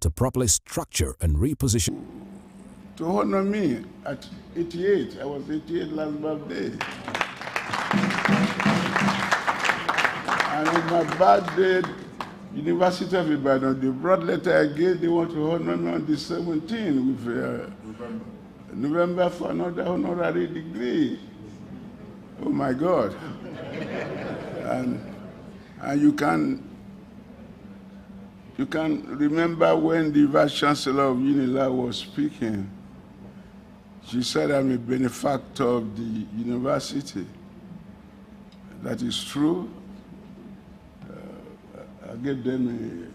to properly structure and reposition. To honor me at 88, I was 88 last birthday. And on my birthday, University of Ibadan, the broad letter I gave, they want to honor me on the 17th with November for another honorary degree. Oh my God. And you can remember when the Vice Chancellor of UNILA was speaking. She said I'm a benefactor of the university. That is true. I gave them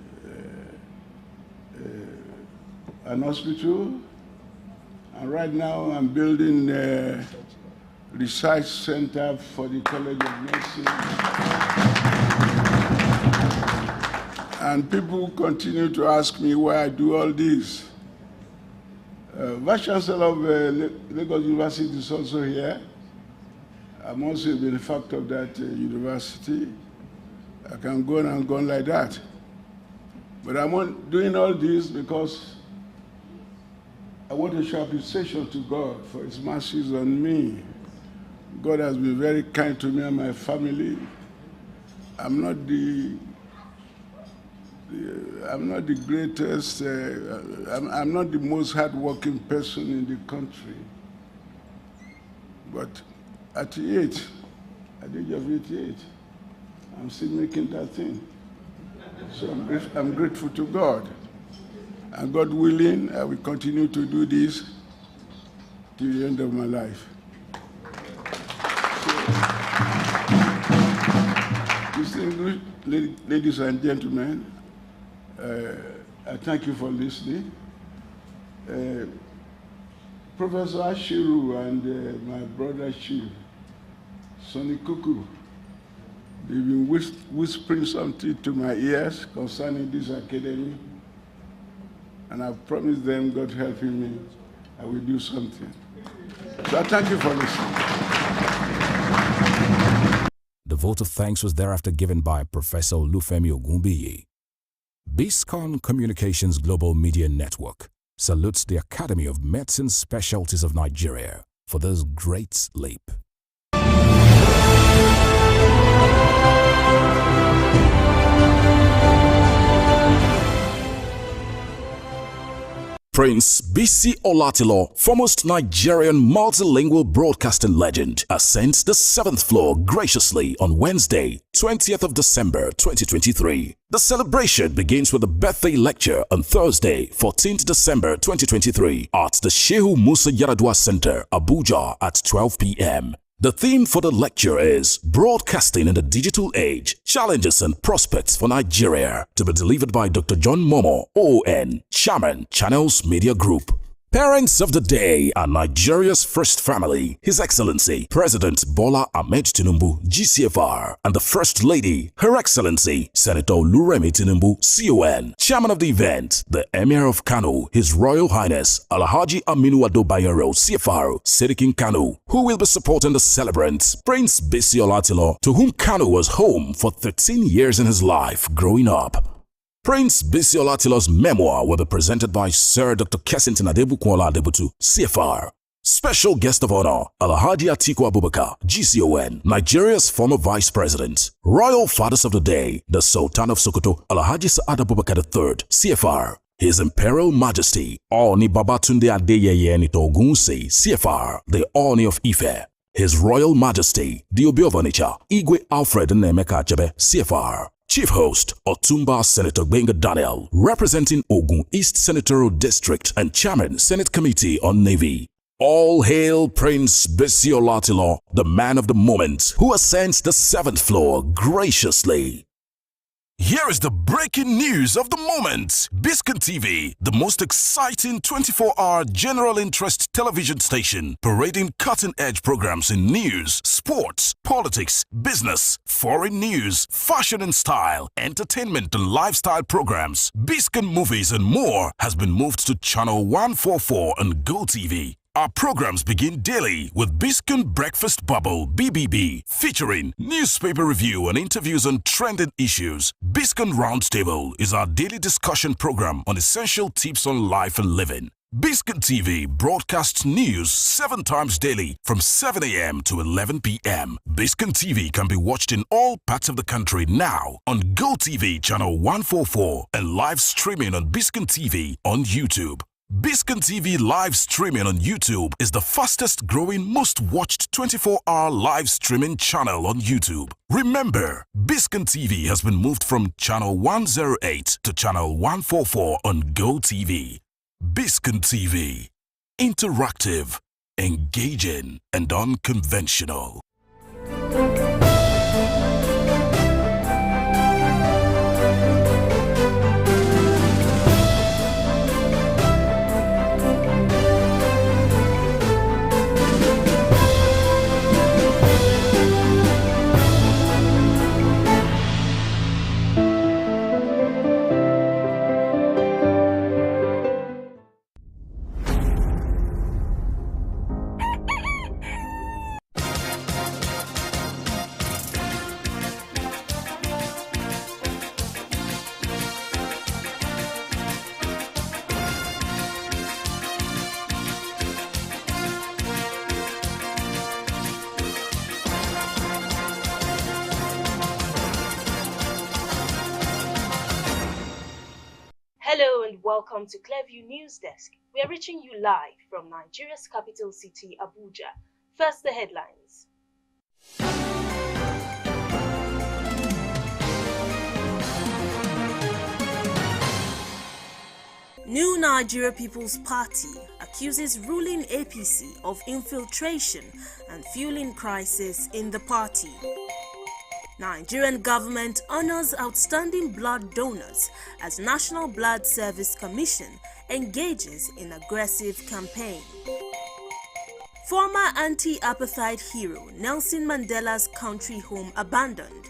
an hospital, and right now I'm building a research center for the College of Medicine. And people continue to ask me why I do all this. Vice Chancellor of Lagos University is also here. I'm also a benefactor of that university. I can go on and go on like that. But I'm doing all this because I want to show appreciation to God for His mercies on me. God has been very kind to me and my family. I'm not the greatest, I'm not the most hardworking person in the country. But at the age of 88, I'm still making that thing. So I'm grateful to God. And God willing, I will continue to do this till the end of my life. So, distinguished ladies and gentlemen, I thank you for listening. Professor Ashiru and my brother Chief, Sonny Kuku, they've been whispering something to my ears concerning this academy, and I've promised them, God helping me, I will do something. So I thank you for listening. The vote of thanks was thereafter given by Professor Olufemi Ogunbiyi. Biscon Communications Global Media Network salutes the Academy of Medicine Specialties of Nigeria for this great leap. Prince B.C. Olatilo, foremost Nigerian multilingual broadcasting legend, ascends the 7th floor graciously on Wednesday, 20th of December 2023. The celebration begins with a birthday lecture on Thursday, 14th December 2023 at the Shehu Musa Yaradua Center, Abuja at 12 p.m. The theme for the lecture is Broadcasting in the Digital Age, Challenges and Prospects for Nigeria, to be delivered by Dr. John Momo, ON, Chairman, Channels Media Group. Parents of the day are Nigeria's first family, His Excellency President Bola Ahmed Tinubu, GCFR, and the First Lady, Her Excellency Senator Oluremi Tinubu, CON. Chairman of the event, the Emir of Kano, His Royal Highness Alhaji Aminu Ado Bayero, CFR, Serikin Kano, who will be supporting the celebrant, Prince B.C. Olatilo, to whom Kano was home for 13 years in his life growing up. Prince B.C. Olatilo's memoir will be presented by Sir Dr. Kessington Adebukola Adebutu, CFR. Special guest of honor, Alhaji Atiku Abubakar, GCON, Nigeria's former Vice President. Royal Fathers of the Day, the Sultan of Sokoto, Alhaji Sa'ad Abubakar III, CFR. His Imperial Majesty, Oni Babatunde Adeyeye Nitogunse, CFR, the Oni of Ife. His Royal Majesty, the Obi of Onitsha, Igwe Alfred Nemeka Achebe, CFR. Chief Host, Otumba Senator Gbenga Daniel, representing Ogun East Senatorial District and Chairman, Senate Committee on Navy. All hail Prince B.C. Olatilo, the man of the moment, who ascends the 7th floor graciously. Here is the breaking news of the moment. Biscon TV, the most exciting 24-hour general interest television station, parading cutting-edge programs in news, sports, politics, business, foreign news, fashion and style, entertainment and lifestyle programs, Biscon movies and more, has been moved to channel 144 on GoTV. Our programs begin daily with Biscon Breakfast Bubble (BBB), featuring newspaper review and interviews on trending issues. Biscon Roundtable is our daily discussion program on essential tips on life and living. Biscon TV broadcasts news 7 times daily from 7 a.m. to 11 p.m. Biscon TV can be watched in all parts of the country now on GoTV channel 144 and live streaming on Biscon TV on YouTube. Biscon TV live streaming on YouTube is the fastest growing, most watched 24-hour live streaming channel on YouTube. Remember, Biscon TV has been moved from channel 108 to channel 144 on GoTV. Biscon TV. Interactive, engaging, and unconventional. Hello and welcome to Clearview News Desk. We are reaching you live from Nigeria's capital city, Abuja. First, the headlines. New Nigeria People's Party accuses ruling APC of infiltration and fueling crisis in the party. Nigerian government honors outstanding blood donors as National Blood Service Commission engages in aggressive campaign. Former anti-apartheid hero Nelson Mandela's country home abandoned,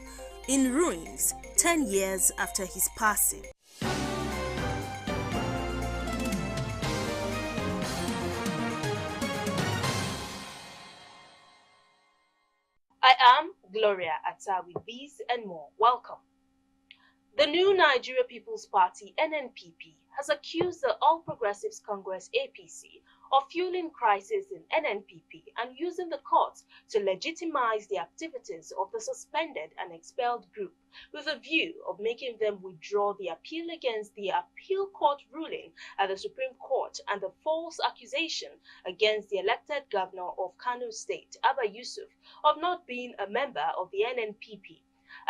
in ruins 10 years after his passing. I am Gloria Atta with these and more. Welcome. The new Nigeria People's Party (NNPP) has accused the All Progressives Congress (APC) of fueling crisis in NNPP and using the courts to legitimize the activities of the suspended and expelled group with a view of making them withdraw the appeal against the appeal court ruling at the Supreme Court and the false accusation against the elected governor of Kano State, Abba Yusuf, of not being a member of the NNPP.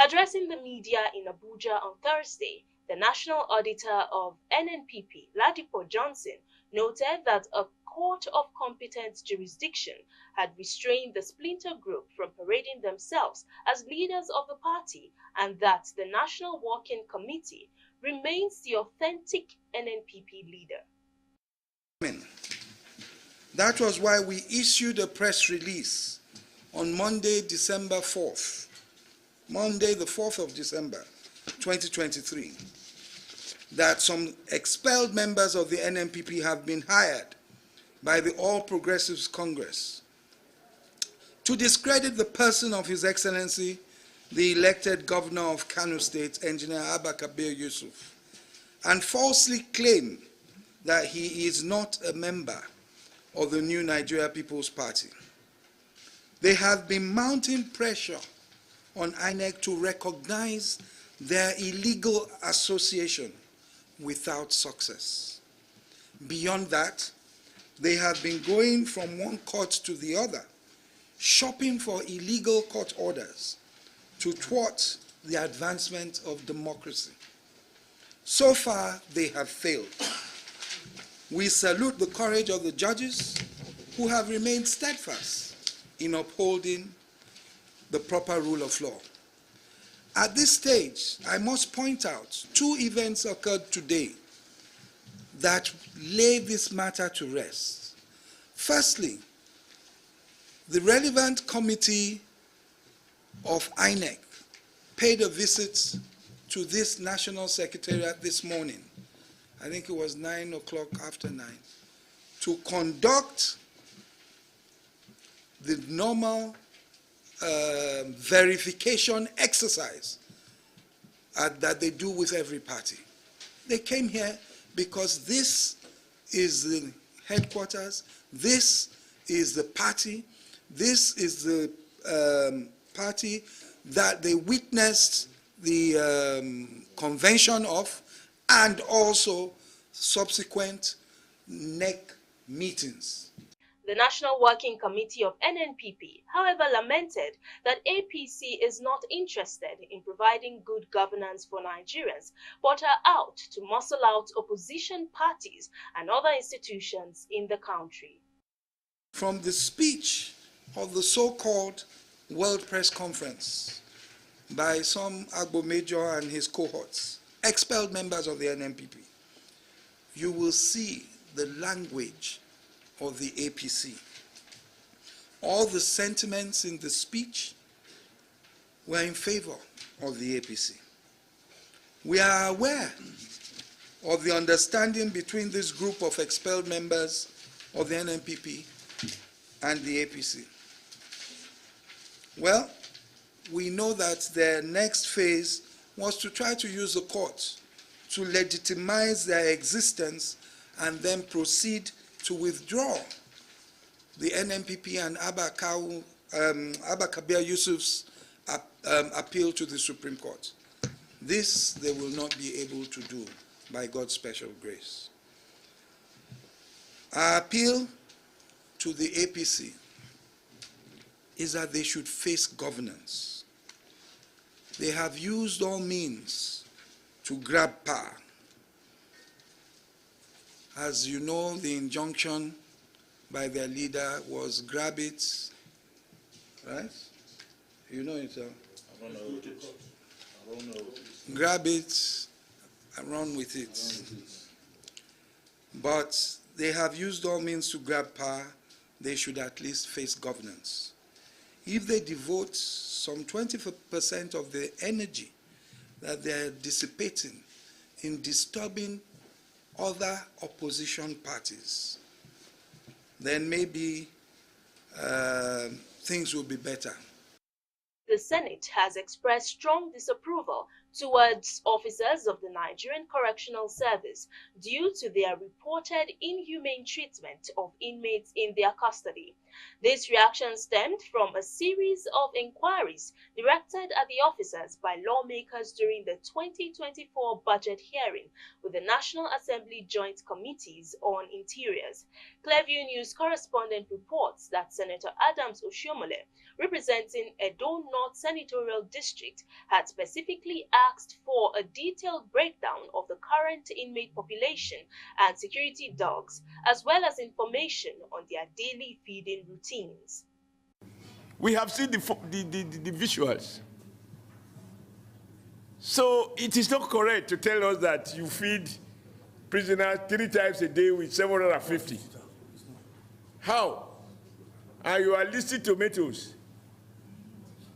Addressing the media in Abuja on Thursday, the National Auditor of NNPP, Ladipo Johnson, noted that a court of competent jurisdiction had restrained the splinter group from parading themselves as leaders of the party and that the National Working Committee remains the authentic NNPP leader. That was why we issued a press release on Monday, December 4th. Monday, the 4th of December, 2023, that some expelled members of the NNPP have been hired by the All Progressives Congress to discredit the person of His Excellency, the elected governor of Kano State, Engineer Abba Kabir Yusuf, and falsely claim that he is not a member of the new Nigeria People's Party. They have been mounting pressure on INEC to recognize their illegal association without success. Beyond that, they have been going from one court to the other, shopping for illegal court orders to thwart the advancement of democracy. So far, they have failed. We salute the courage of the judges who have remained steadfast in upholding the proper rule of law. At this stage, I must point out 2 events occurred today that lay this matter to rest. Firstly, the relevant committee of INEC paid a visit to this National Secretariat this morning. I think it was 9 o'clock after 9, to conduct the normal verification exercise that they do with every party. They came here because this is the headquarters, this is the party, this is the party that they witnessed the convention of, and also subsequent NEC meetings. The National Working Committee of NNPP, however, lamented that APC is not interested in providing good governance for Nigerians, but are out to muscle out opposition parties and other institutions in the country. From the speech of the so-called World Press Conference by some Agbo Major and his cohorts, expelled members of the NNPP, you will see the language of the APC. All the sentiments in the speech were in favor of the APC. We are aware of the understanding between this group of expelled members of the NNPP and the APC. Well, we know that their next phase was to try to use the courts to legitimize their existence and then proceed to withdraw the NNPP and Abba Kabir Yusuf's appeal to the Supreme Court. This they will not be able to do by God's special grace. Our appeal to the APC is that they should face governance. They have used all means to grab power. As you know, the injunction by their leader was grab it, right? You know it, I don't know it. Grab it and run with it. But they have used all means to grab power. They should at least face governance. If they devote some 20% of the energy that they are dissipating in disturbing other opposition parties, then maybe things will be better. The Senate has expressed strong disapproval towards officers of the Nigerian Correctional Service due to their reported inhumane treatment of inmates in their custody. This reaction stemmed from a series of inquiries directed at the officers by lawmakers during the 2024 budget hearing with the National Assembly Joint Committees on Interiors. Clearview News correspondent reports that Senator Adams Oshiomhole, representing Edo North Senatorial District, had specifically asked for a detailed breakdown of the current inmate population and security dogs, as well as information on their daily feeding routines. We have seen the visuals. So it is not correct to tell us that you feed prisoners 3 times a day with 750. How? And you are listing tomatoes.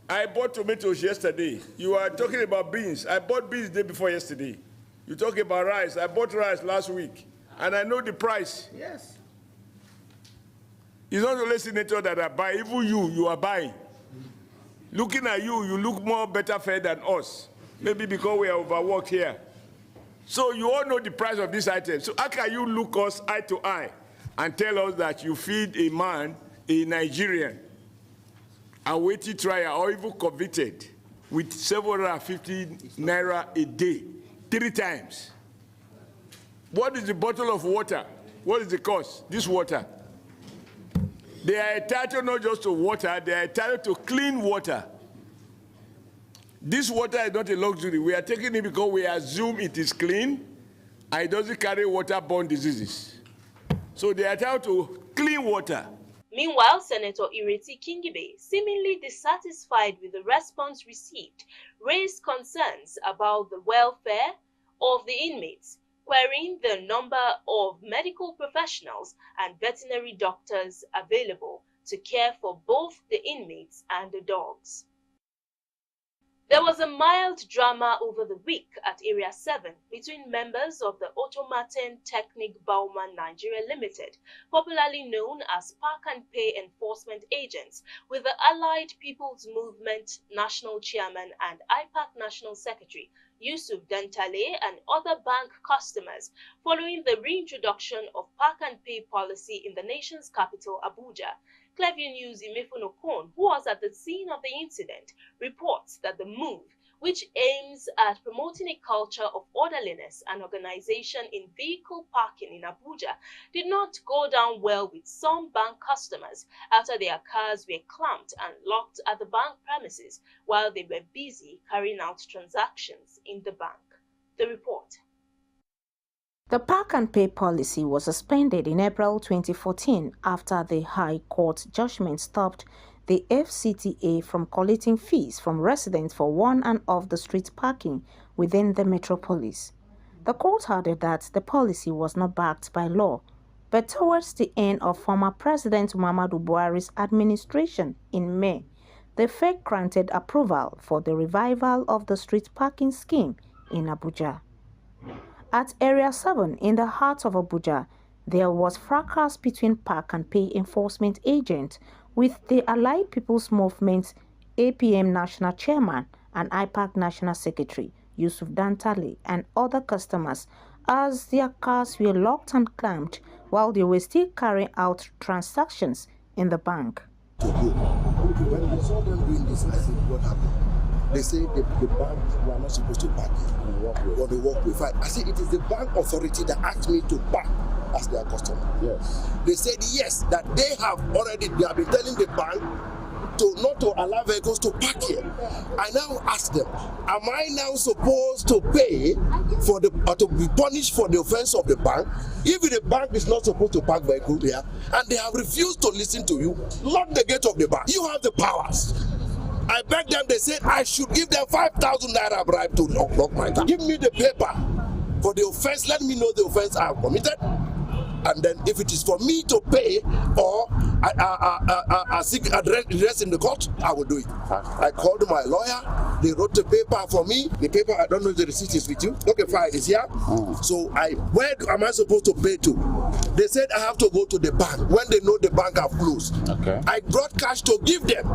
I bought tomatoes yesterday. You are talking about beans. I bought beans the day before yesterday. You talk about rice. I bought rice last week. And I know the price. Yes. It's not only senator that I buy. Even you are buying. Looking at you, you look more better fed than us. Maybe because we are overworked here. So you all know the price of this item. So how can you look us eye to eye and tell us that you feed a man, a Nigerian, awaiting trial or even convicted with 750 naira a day, 3 times? What is the bottle of water? What is the cost? This water. They are entitled not just to water, they are entitled to clean water. This water is not a luxury. We are taking it because we assume it is clean and it doesn't carry waterborne diseases. So they are entitled to clean water. Meanwhile, Senator Ireti Kingibe, seemingly dissatisfied with the response received, raised concerns about the welfare of the inmates, querying the number of medical professionals and veterinary doctors available to care for both the inmates and the dogs. There was a mild drama over the week at Area 7 between members of the Automaten Technic Bauman Nigeria Limited, popularly known as Park and Pay Enforcement Agents, with the Allied People's Movement National Chairman and IPAC National Secretary Yusuf Dantale and other bank customers following the reintroduction of Park and Pay policy in the nation's capital, Abuja. Cleview News' Imefuno Kon, who was at the scene of the incident, reports that the move, which aims at promoting a culture of orderliness and organization in vehicle parking in Abuja, did not go down well with some bank customers after their cars were clamped and locked at the bank premises while they were busy carrying out transactions in the bank. The report. The Park and Pay policy was suspended in April 2014 after the High Court judgment stopped the FCTA from collecting fees from residents for on and off the street parking within the metropolis. The court added that the policy was not backed by law, but towards the end of former President Muhammadu Buhari's administration in May, the FEC granted approval for the revival of the street parking scheme in Abuja. At Area 7 in the heart of Abuja, there was fracas between Park and Pay enforcement agents with the Allied People's Movement APM National Chairman and IPAC National Secretary Yusuf Dantale and other customers as their cars were locked and clamped while they were still carrying out transactions in the bank. When we saw them doing this, I said, what happened? They say the bank were not supposed to park on the walkway. Fine. I said, it is the bank authority that asked me to park as their customer. Yes. They said yes, that they have been telling the bank not to allow vehicles to park here. I now ask them, am I now supposed to pay for to be punished for the offense of the bank if the bank is not supposed to park vehicles here and they have refused to listen to you? Lock the gate of the bank. You have the powers. I begged them, they said I should give them 5,000 naira bribe to lock my car. Give me the paper for the offense, let me know the offense I have committed. And then if it is for me to pay or I seek address in the court, I will do it. I called my lawyer, they wrote the paper for me. The paper, I don't know if the receipt is with you. Okay, fine, it's here. So where am I supposed to pay to? They said I have to go to the bank when they know the bank have closed. Okay. I brought cash to give them.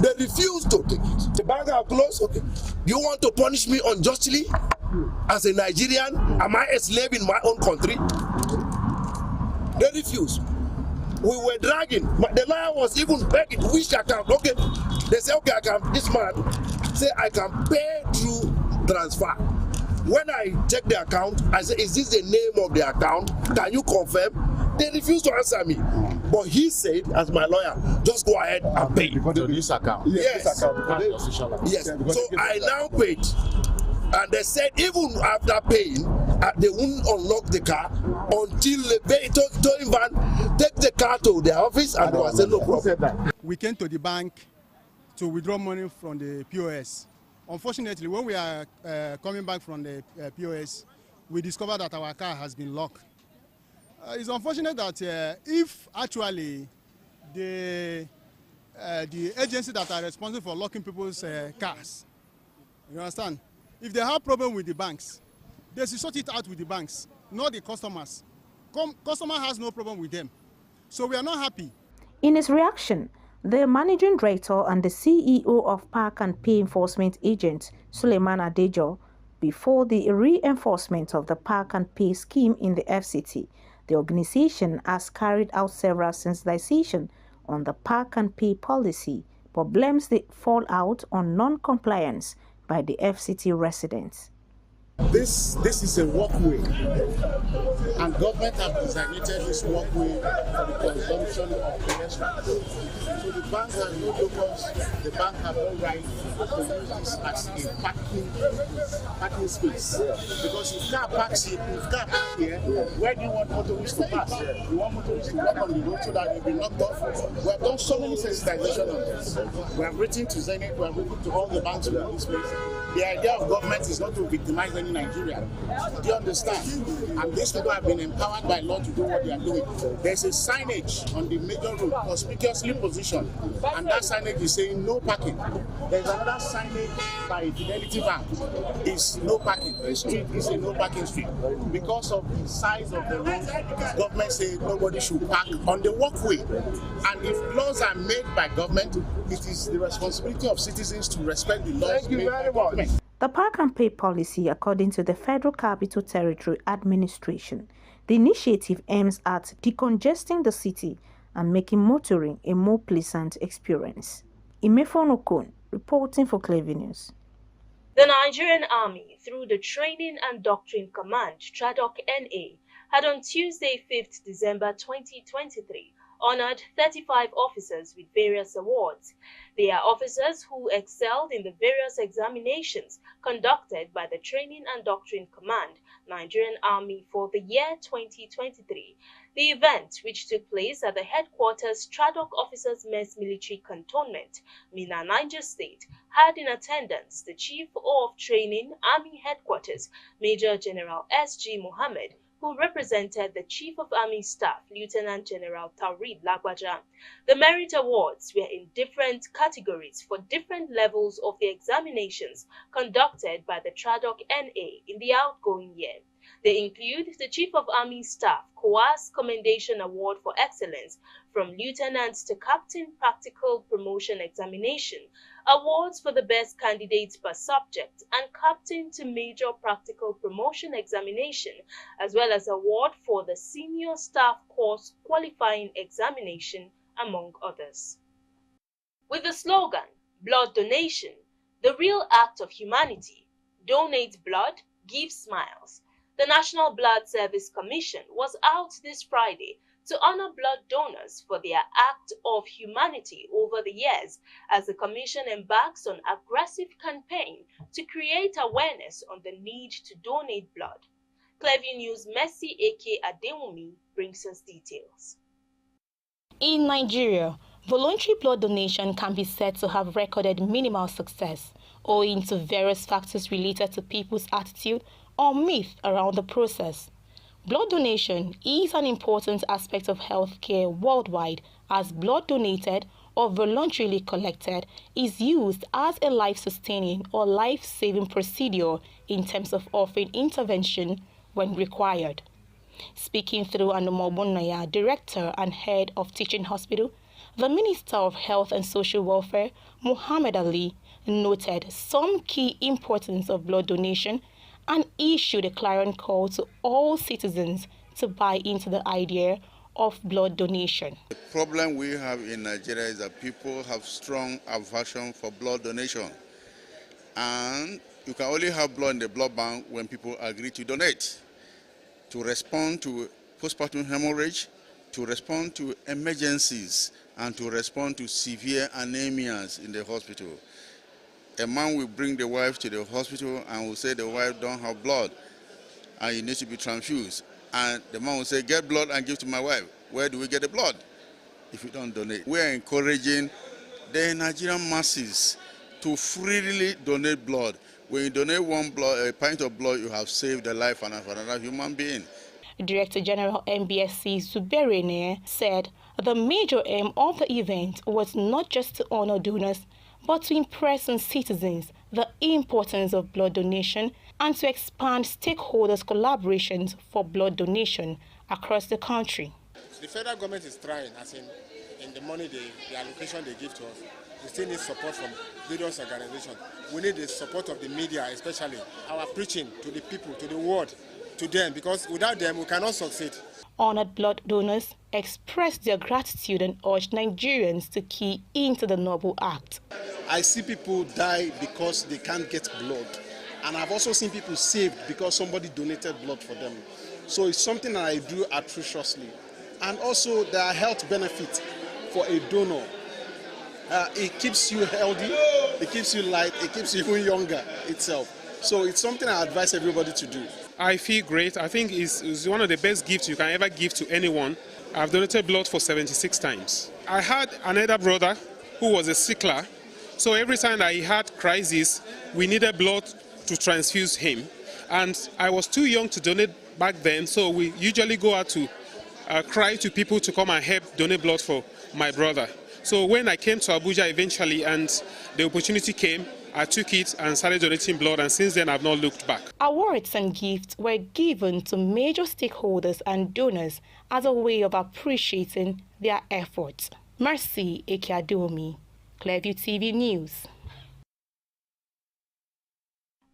They refused to take it. The bank have closed. Okay. You want to punish me unjustly as a Nigerian? Am I a slave in my own country? They refused. We were dragging. The lawyer was even begging, which account? Okay. They say, okay, this man say I can pay through transfer. When I check the account, I say, is this the name of the account? Can you confirm? They refused to answer me. But he said, as my lawyer, just go ahead and pay. Because of this account? Yes. This account, yes. So I now paid. And they said even after paying, they wouldn't unlock the car until the towing van take the car to their office and they will say no problem. We came to the bank to withdraw money from the POS. Unfortunately, when we are coming back from the POS, we discovered that our car has been locked. It's unfortunate that if actually the agency that are responsible for locking people's cars, you understand? If they have problem with the banks, they should sort it out with the banks, not the customers. Customer has no problem with them. So we are not happy. In his reaction, the managing director and the CEO of Park and Pay Enforcement Agent, Suleiman Adejo, before the reinforcement of the Park and Pay scheme in the FCT, the organization has carried out several sensitizations on the Park and Pay policy, but blames the fallout on non-compliance by the FCT residents. This is a walkway, and government have designated this walkway for the consumption of pedestrians. So the bank has no locals, the bank have no right to use this as a parking space. Because if car parks here, where do you want motorists to pass? You want motorists to walk on the road so that they'll be knocked off. We have done so many sensitization on this. We have written to Zenith, we have written to all the banks in this place. The idea of government is not to victimize any Nigerian. Do you understand? And these people have been empowered by law to do what they are doing. There's a signage on the major road, conspicuously positioned, and that signage is saying no parking. There's another signage by Fidelity Bank. It's no parking. The street is a no parking street. Because of the size of the road, government says nobody should park on the walkway. And if laws are made by government, it is the responsibility of citizens to respect the laws made by government. The Park and Pay policy, according to the Federal Capital Territory Administration, the initiative aims at decongesting the city and making motoring a more pleasant experience. Imefon Okon, reporting for Clever News. The Nigerian Army, through the Training and Doctrine Command, TRADOC NA, had on Tuesday, 5th December 2023, honored 35 officers with various awards. They are officers who excelled in the various examinations conducted by the Training and Doctrine Command, Nigerian Army for the year 2023. The event, which took place at the headquarters TRADOC Officers Mess Military Cantonment, Minna, Niger State, had in attendance the Chief of Training, Army Headquarters, Major General S.G. Mohammed, who represented the Chief of Army Staff, Lieutenant General Taurid Lagbaja. The merit awards were in different categories for different levels of the examinations conducted by the TRADOC NA in the outgoing year. They include the Chief of Army Staff COAS Commendation Award for Excellence from Lieutenant to Captain Practical Promotion Examination, awards for the best candidates per subject, and Captain to Major Practical Promotion Examination, as well as award for the Senior Staff Course Qualifying Examination, among others. With the slogan, Blood Donation, the real act of humanity, donate blood, give smiles, the National Blood Service Commission was out this Friday to honor blood donors for their act of humanity over the years as the Commission embarks on an aggressive campaign to create awareness on the need to donate blood. Clever News' Mercy A.K. Adewumi brings us details. In Nigeria, voluntary blood donation can be said to have recorded minimal success, owing to various factors related to people's attitude or myth around the process. Blood donation is an important aspect of healthcare worldwide, as blood donated or voluntarily collected is used as a life-sustaining or life-saving procedure in terms of offering intervention when required. Speaking through Anomobonaya, Director and Head of Teaching Hospital, the Minister of Health and Social Welfare, Muhammad Ali, noted some key importance of blood donation and issued a clarion call to all citizens to buy into the idea of blood donation. The problem we have in Nigeria is that people have strong aversion for blood donation. And you can only have blood in the blood bank when people agree to donate, to respond to postpartum hemorrhage, to respond to emergencies, and to respond to severe anemias in the hospital. A man will bring the wife to the hospital and will say the wife don't have blood and you need to be transfused. And the man will say, get blood and give to my wife. Where do we get the blood if we don't donate? We are encouraging the Nigerian masses to freely donate blood. When you donate a pint of blood, you have saved the life of another human being. Director General MBSC Zuberene said the major aim of the event was not just to honor donors, but to impress on citizens the importance of blood donation and to expand stakeholders' collaborations for blood donation across the country. The federal government is trying, as in the money, the allocation they give to us. We still need support from various organizations. We need the support of the media, especially our preaching to the people, to the world, to them, because without them we cannot succeed. Honored blood donors expressed their gratitude and urged Nigerians to key into the noble act. I see people die because they can't get blood. And I've also seen people saved because somebody donated blood for them. So it's something that I do atrociously. And also there are health benefits for a donor. It keeps you healthy, it keeps you light, it keeps you even younger itself. So it's something I advise everybody to do. I feel great. I think it's one of the best gifts you can ever give to anyone. I've donated blood for 76 times. I had another brother who was a sickler, So every time that he had crisis, we needed blood to transfuse him. And I was too young to donate back then, so we usually go out to cry to people to come and help donate blood for my brother. So when I came to Abuja eventually and the opportunity came, I took it and started donating blood, and since then I've not looked back. Awards and gifts were given to major stakeholders and donors as a way of appreciating their efforts. Mercy Ekiadomi, Clearview TV News.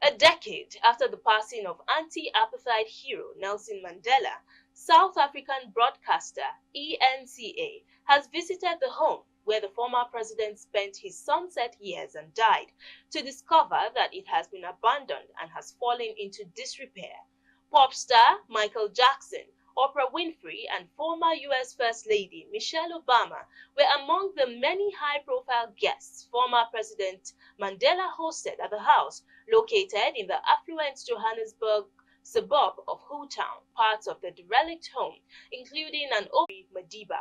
A decade after the passing of anti-apartheid hero Nelson Mandela, South African broadcaster ENCA has visited the home where the former president spent his sunset years and died, to discover that it has been abandoned and has fallen into disrepair. Pop star Michael Jackson, Oprah Winfrey, and former U.S. First Lady Michelle Obama were among the many high-profile guests former President Mandela hosted at the house located in the affluent Johannesburg suburb of Hoetown, parts of the derelict home, including an Madiba.